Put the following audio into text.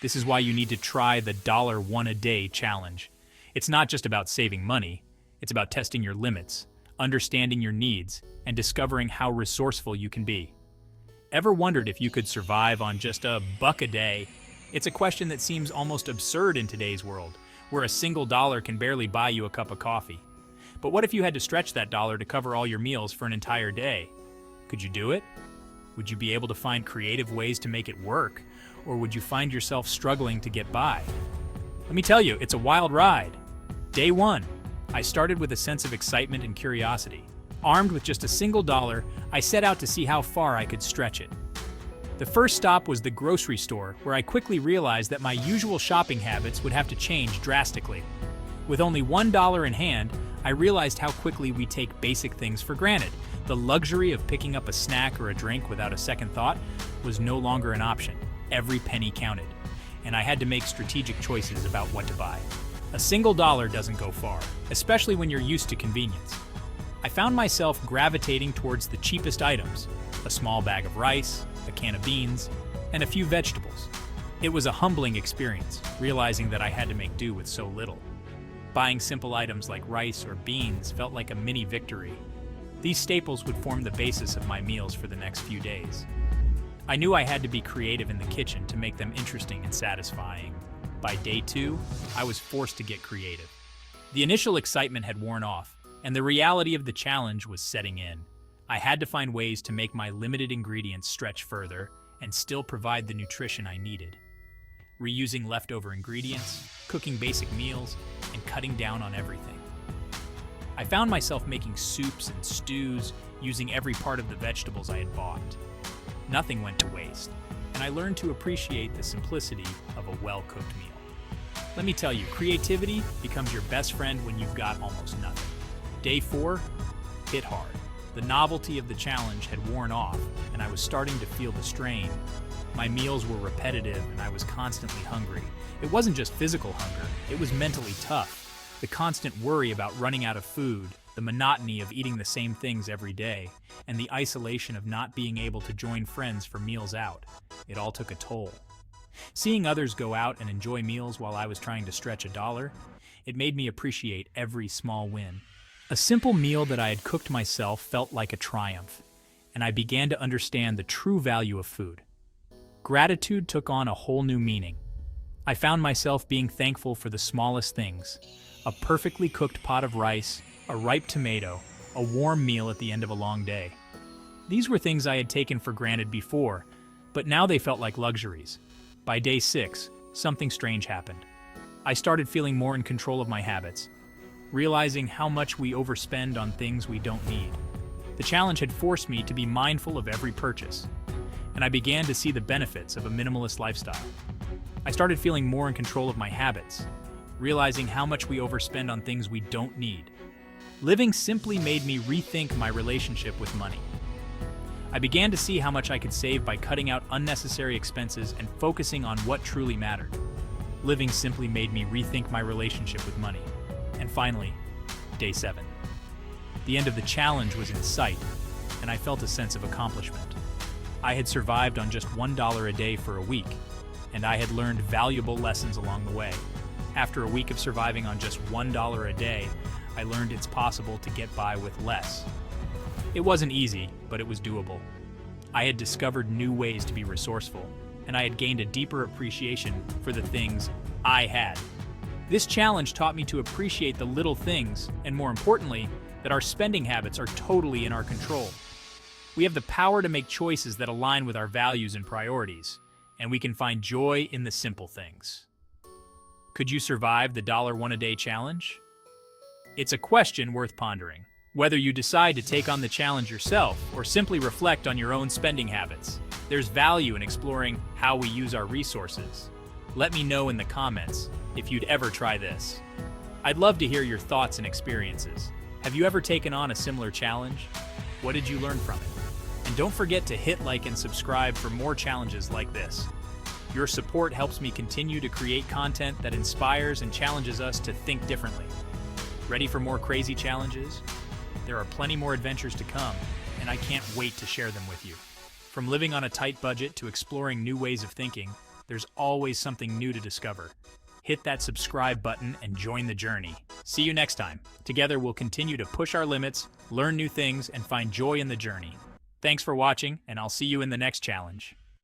This is why you need to try the $1 a day challenge. It's not just about saving money, it's about testing your limits, understanding your needs, and discovering how resourceful you can be. Ever wondered if you could survive on just $1 a day? It's a question that seems almost absurd in today's world, where a single dollar can barely buy you a cup of coffee. But what if you had to stretch that dollar to cover all your meals for an entire day? Could you do it? Would you be able to find creative ways to make it work? Or would you find yourself struggling to get by? Let me tell you, it's a wild ride. Day 1, I started with a sense of excitement and curiosity. Armed with just a single dollar, I set out to see how far I could stretch it. The first stop was the grocery store, where I quickly realized that my usual shopping habits would have to change drastically. With only $1 in hand, I realized how quickly we take basic things for granted. The luxury of picking up a snack or a drink without a second thought was no longer an option. Every penny counted, and I had to make strategic choices about what to buy. A single dollar doesn't go far, especially when you're used to convenience. I found myself gravitating towards the cheapest items, a small bag of rice, a can of beans, and a few vegetables. It was a humbling experience, realizing that I had to make do with so little. Buying simple items like rice or beans felt like a mini victory. These staples would form the basis of my meals for the next few days. I knew I had to be creative in the kitchen to make them interesting and satisfying. By day 2, I was forced to get creative. The initial excitement had worn off, and the reality of the challenge was setting in. I had to find ways to make my limited ingredients stretch further and still provide the nutrition I needed. Reusing leftover ingredients, cooking basic meals, and cutting down on everything. I found myself making soups and stews using every part of the vegetables I had bought. Nothing went to waste, and I learned to appreciate the simplicity of a well-cooked meal. Let me tell you, creativity becomes your best friend when you've got almost nothing. Day 4 hit hard. The novelty of the challenge had worn off, and I was starting to feel the strain. My meals were repetitive, and I was constantly hungry. It wasn't just physical hunger, it was mentally tough. The constant worry about running out of food, the monotony of eating the same things every day, and the isolation of not being able to join friends for meals out. It all took a toll. Seeing others go out and enjoy meals while I was trying to stretch a dollar, it made me appreciate every small win. A simple meal that I had cooked myself felt like a triumph, and I began to understand the true value of food. Gratitude took on a whole new meaning. I found myself being thankful for the smallest things: a perfectly cooked pot of rice, a ripe tomato, a warm meal at the end of a long day. These were things I had taken for granted before, but now they felt like luxuries. By day 6, something strange happened. I started feeling more in control of my habits, realizing how much we overspend on things we don't need. The challenge had forced me to be mindful of every purchase, and I began to see the benefits of a minimalist lifestyle. I started feeling more in control of my habits, realizing how much we overspend on things we don't need. Living simply made me rethink my relationship with money. I began to see how much I could save by cutting out unnecessary expenses and focusing on what truly mattered. Living simply made me rethink my relationship with money. And finally, day 7. The end of the challenge was in sight, and I felt a sense of accomplishment. I had survived on just $1 a day for a week, and I had learned valuable lessons along the way. After a week of surviving on just $1 a day, I learned it's possible to get by with less. It wasn't easy, but it was doable. I had discovered new ways to be resourceful, and I had gained a deeper appreciation for the things I had. This challenge taught me to appreciate the little things, and more importantly, that our spending habits are totally in our control. We have the power to make choices that align with our values and priorities, and we can find joy in the simple things. Could you survive the $1 a day challenge? It's a question worth pondering. Whether you decide to take on the challenge yourself or simply reflect on your own spending habits, there's value in exploring how we use our resources. Let me know in the comments if you'd ever try this. I'd love to hear your thoughts and experiences. Have you ever taken on a similar challenge? What did you learn from it? And don't forget to hit like and subscribe for more challenges like this. Your support helps me continue to create content that inspires and challenges us to think differently. Ready for more crazy challenges? There are plenty more adventures to come, and I can't wait to share them with you. From living on a tight budget to exploring new ways of thinking, There's always something new to discover. Hit that subscribe button and join the journey. See you next time. Together, we'll continue to push our limits, learn new things, and find joy in the journey. Thanks for watching, and I'll see you in the next challenge.